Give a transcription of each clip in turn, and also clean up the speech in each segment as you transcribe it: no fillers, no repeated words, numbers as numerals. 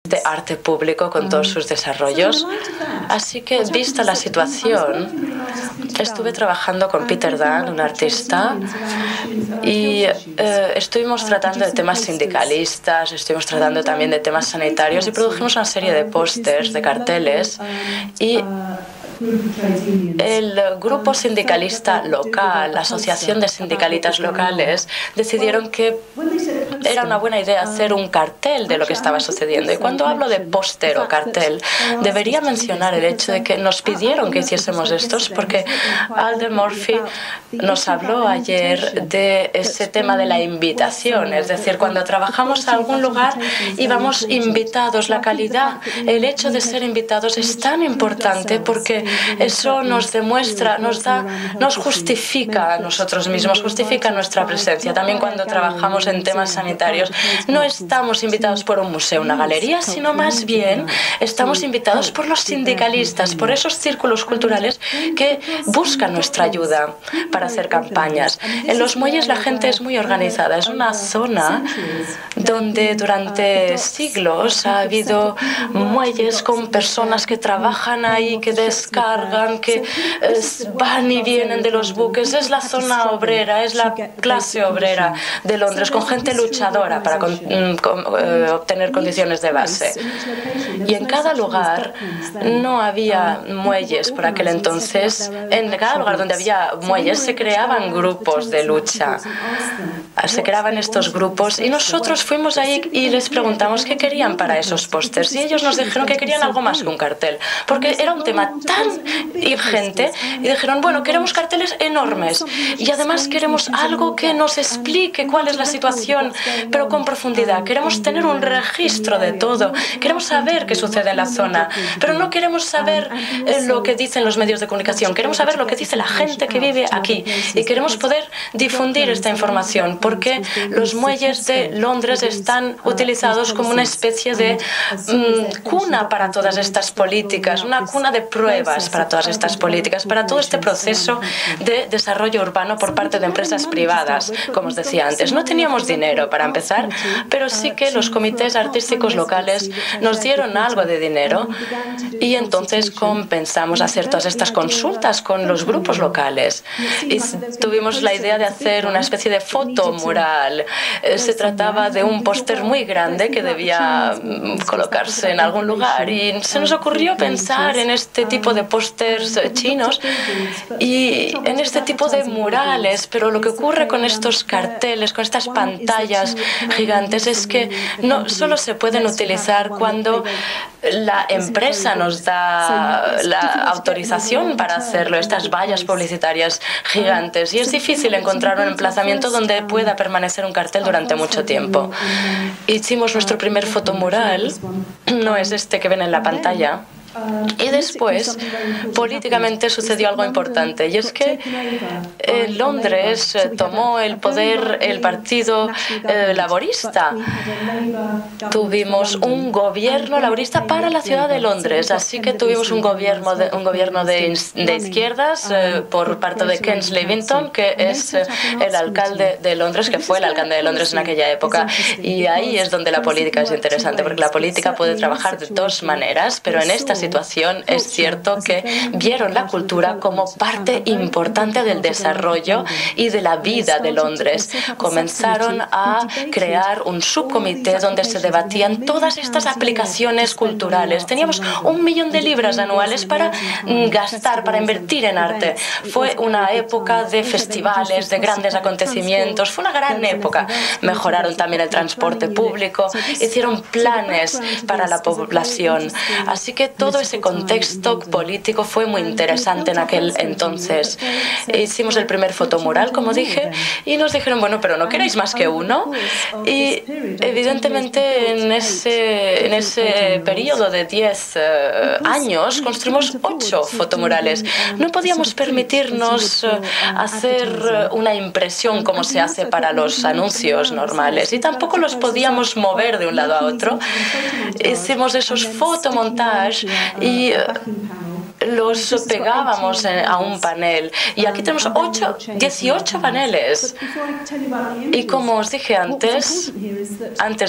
de arte público con todos sus desarrollos. Así que, vista la situación, estuve trabajando con Peter Dunn, un artista, y estuvimos tratando de temas sindicalistas, estuvimos tratando también de temas sanitarios y produjimos una serie de pósters, de carteles, y el grupo sindicalista local, la asociación de sindicalistas locales, decidieron que era una buena idea hacer un cartel de lo que estaba sucediendo. Y cuando hablo de póster o cartel, debería mencionar el hecho de que nos pidieron que hiciésemos estos porque Alden Murphy nos habló ayer de ese tema de la invitación. Es decir, cuando trabajamos a algún lugar y vamos invitados, la calidad, el hecho de ser invitados es tan importante porque eso nos demuestra, nos justifica a nosotros mismos, justifica nuestra presencia. También cuando trabajamos en temas sanitarios, no estamos invitados por un museo, una galería, sino más bien estamos invitados por los sindicalistas, por esos círculos culturales que buscan nuestra ayuda para hacer campañas. En los muelles la gente es muy organizada. Es una zona donde durante siglos ha habido muelles con personas que trabajan ahí, que descargan, que van y vienen de los buques. Es la zona obrera, es la clase obrera de Londres, con gente luchadora para obtener condiciones de base. Y en cada lugar no había muelles por aquel entonces. En cada lugar donde había muelles se creaban grupos de lucha. Se creaban estos grupos y nosotros fuimos ahí y les preguntamos qué querían para esos pósters. Y ellos nos dijeron que querían algo más que un cartel, porque era un tema tan urgente. Y dijeron, bueno, queremos carteles enormes y además queremos algo que nos explique cuál es la situación, pero con profundidad. Queremos tener un registro de todo. Queremos saber qué sucede en la zona, pero no queremos saber lo que dicen los medios de comunicación. Queremos saber lo que dice la gente que vive aquí y queremos poder difundir esta información, porque los muelles de Londres están utilizados como una especie de cuna para todas estas políticas, una cuna de pruebas para todas estas políticas, para todo este proceso de desarrollo urbano por parte de empresas privadas. Como os decía antes, no teníamos dinero para empezar, pero sí que los comités artísticos locales nos dieron algo de dinero y entonces comenzamos a hacer todas estas consultas con los grupos locales y tuvimos la idea de hacer una especie de foto mural. Se trataba de un póster muy grande que debía colocarse en algún lugar y se nos ocurrió pensar en este tipo de pósters chinos y en este tipo de murales, pero lo que ocurre con estos carteles, con estas pantallas gigantes, es que no solo se pueden utilizar cuando la empresa nos da la autorización para hacerlo, estas vallas publicitarias gigantes, y es difícil encontrar un emplazamiento donde pueda permanecer un cartel durante mucho tiempo. Hicimos nuestro primer fotomural, no es este que ven en la pantalla. Y después, políticamente sucedió algo importante, y es que Londres tomó el poder el Partido Laborista. Tuvimos un gobierno laborista para la ciudad de Londres, así que tuvimos un gobierno de izquierdas por parte de Ken Livingstone, que es el alcalde de Londres, que fue el alcalde de Londres en aquella época. Y ahí es donde la política es interesante, porque la política puede trabajar de dos maneras, pero en esta situación es cierto que vieron la cultura como parte importante del desarrollo y de la vida de Londres. Comenzaron a crear un subcomité donde se debatían todas estas aplicaciones culturales. Teníamos 1 millón de libras anuales para gastar, para invertir en arte. Fue una época de festivales, de grandes acontecimientos. Fue una gran época. Mejoraron también el transporte público, hicieron planes para la población. Así que todo ese contexto político fue muy interesante en aquel entonces. Hicimos el primer fotomural, como dije, y nos dijeron, bueno, pero ¿no queréis más que uno? Y evidentemente en ese periodo de 10 años construimos 8 fotomurales. No podíamos permitirnos hacer una impresión como se hace para los anuncios normales, y tampoco los podíamos mover de un lado a otro. Hicimos esos fotomontajes y los pegábamos a un panel. Y aquí tenemos 18 paneles. Y como os dije antes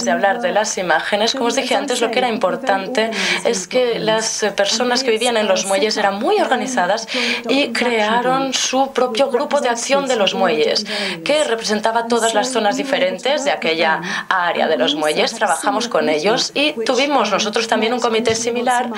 de hablar de las imágenes, como os dije antes, lo que era importante es que las personas que vivían en los muelles eran muy organizadas y crearon su propio grupo de acción de los muelles, que representaba todas las zonas diferentes de aquella área de los muelles. Trabajamos con ellos y tuvimos nosotros también un comité similar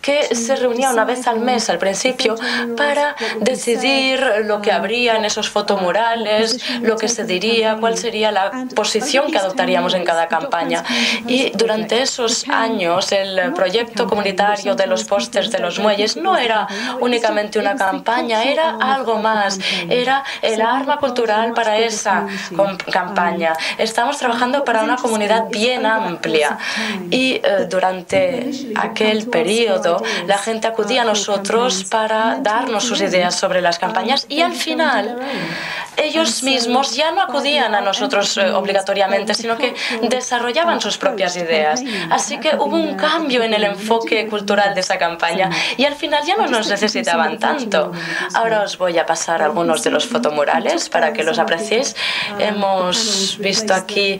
que se reunía una vez al mes al principio para decidir lo que habría en esos fotomurales, lo que se diría, cuál sería la posición que adoptaríamos en cada campaña. Y durante esos años el proyecto comunitario de los pósters de los muelles no era únicamente una campaña, era algo más, era el arma cultural para esa campaña. Estamos trabajando para una comunidad bien amplia y durante aquel periodo la gente acudía a nosotros para darnos sus ideas sobre las campañas y al final ellos mismos ya no acudían a nosotros obligatoriamente, sino que desarrollaban sus propias ideas. Así que hubo un cambio en el enfoque cultural de esa campaña y al final ya no nos necesitaban tanto. Ahora os voy a pasar algunos de los fotomurales para que los apreciéis. Hemos visto aquí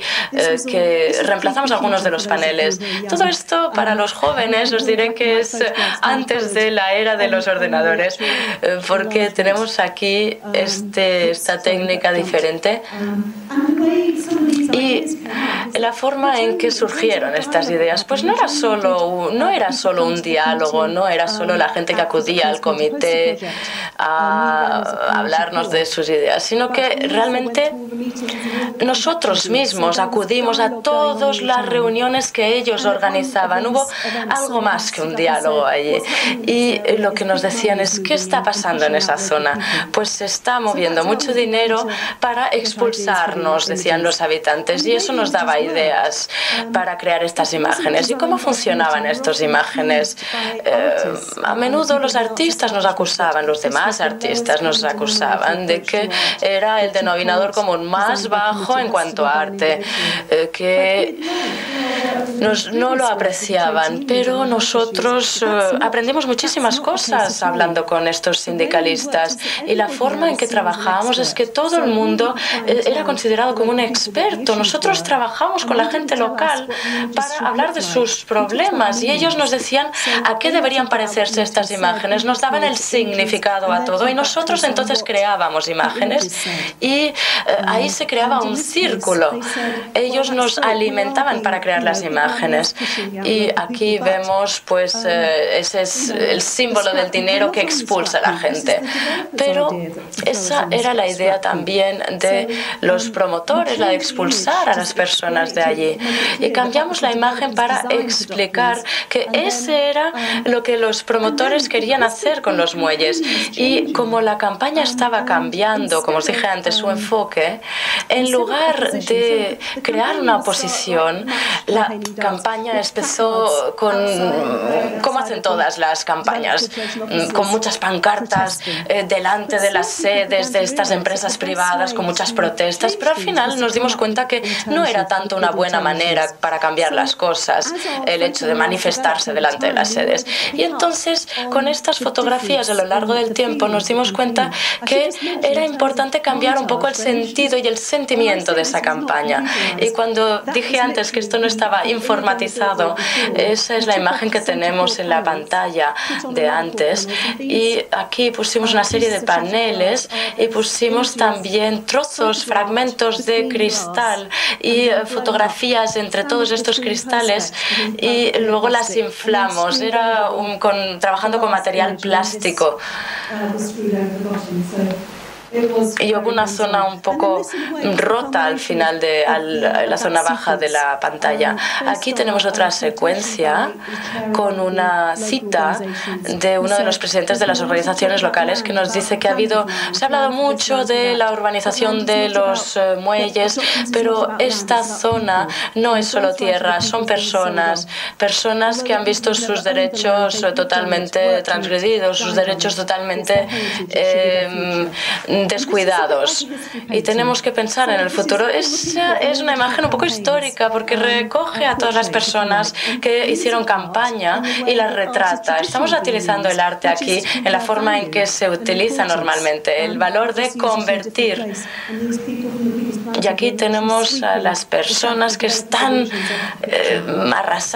que reemplazamos algunos de los paneles. Todo esto para los jóvenes os diré que es antes de la era de los ordenadores, porque tenemos aquí esta técnica diferente y la forma en que surgieron estas ideas, pues no era solo un diálogo, no era solo la gente que acudía al comité a hablarnos de sus ideas, sino que realmente nosotros mismos acudimos a todas las reuniones que ellos organizaban. Hubo algo más que un diálogo allí. Y lo que nos decían es, ¿qué está pasando en esa zona? Pues se está moviendo mucho dinero para expulsarnos, decían los habitantes, y eso nos daba ideas para crear estas imágenes. ¿Y cómo funcionaban estas imágenes? A menudo los artistas nos acusaban, los demás artistas nos acusaban de que era el denominador común más bajo en cuanto a arte, que no lo apreciaban, pero nosotros aprendimos muchísimas cosas hablando con estos sindicalistas y la forma en que trabajábamos es que todo el mundo era considerado como un experto. Nosotros trabajamos con la gente local para hablar de sus problemas y ellos nos decían a qué deberían parecerse estas imágenes, nos daban el significado a todo y nosotros entonces creábamos imágenes y ahí se creaba un círculo. Ellos nos alimentaban para crear las imágenes y aquí vemos pues ese es el símbolo del dinero que expulsa a la gente. Pero esa era la idea también de los promotores, la de expulsar a las personas de allí. Y cambiamos la imagen para explicar que ese era lo que los promotores querían hacer con los muelles. Y como la campaña estaba cambiando, como os dije antes, su enfoque, en lugar de crear una oposición, la campaña empezó con, como hacen todas las campañas, con muchas pancartas delante de las sedes de estas empresas privadas, con muchas protestas, pero al final nos dimos cuenta que no era tanto una buena manera para cambiar las cosas el hecho de manifestarse delante de las sedes. Y entonces, con estas fotografías a lo largo del tiempo, nos dimos cuenta que era importante cambiar un poco el sentido y el sentimiento de esa campaña. Y cuando dije antes que esto no estaba informatizado, esa es la imagen que tenemos en la pantalla de antes. Y aquí pusimos una serie de paneles y pusimos también trozos, fragmentos de cristal y fotografías entre todos estos cristales y luego las inflamos. Era trabajando con material plástico. Y hubo una zona un poco rota al final de la zona baja de la pantalla. Aquí tenemos otra secuencia con una cita de uno de los presidentes de las organizaciones locales que nos dice que se ha hablado mucho de la urbanización de los muelles, pero esta zona no es solo tierra, son personas que han visto sus derechos totalmente transgredidos, sus derechos totalmente descuidados. Y tenemos que pensar en el futuro. Es una imagen un poco histórica porque recoge a todas las personas que hicieron campaña y las retrata. Estamos utilizando el arte aquí en la forma en que se utiliza normalmente, el valor de convertir. Y aquí tenemos a las personas que están arrasando